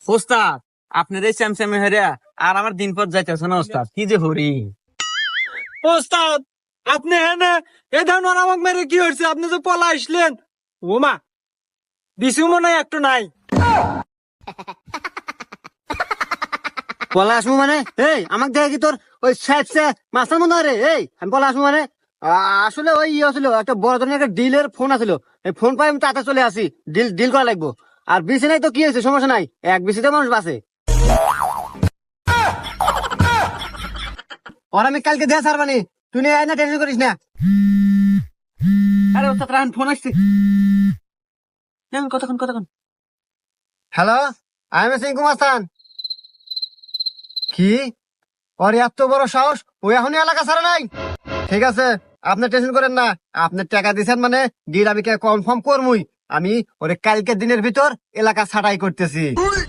ওস্তাদ আপনার এই স্যামস্যামে হেরিয়া আর আমার দিন পর যাইতেছে না ওস্তাদ, কি যে হরি। ওস্তাদ আপনি হ্যাঁ এ ধরনের আমাকে মেরে কি হয়েছে? আপনি তো পলা আসলেন। ও মা, বিছু মনে হয় একটু নাই। পলা আসবো মানে এই আমাকে দেখে কি তোর ওই মাস্টার মনে হয় রে? এই আমি পলা আসবো মানে আসলে ওই ইয়ে ছিল, একটা বড় ধরনের একটা ডিলের ফোন আছিল। এই ফোন পাই আমি তাতে চলে আসি, ডিল ডিল করা লাগবো। আর বিসি নাই তো কি হয়েছে, সমস্যা নাই, এক বিসিতে মানুষ বাঁচে। ওর আমি কালকে দেয়া সার মানে তুই নিয়ে আয় না, টেনশন করিস না। আরে ওস্তাদ রাখেন, ফোন আসছে। কতক্ষণ হ্যালো, আই এম সিং কুমাস্তান। কি ওর এত বড় সাহস, ও এখনই এলাকা ছাড়া নাই? ঠিক আছে, আপনি টেনশন করেন না। আপনি টাকা দিচ্ছেন মানে ডিল আমি কনফার্ম করবই। আমি ওরে কালকে দিনের ভিতর এলাকা ছাটাই করতেছি।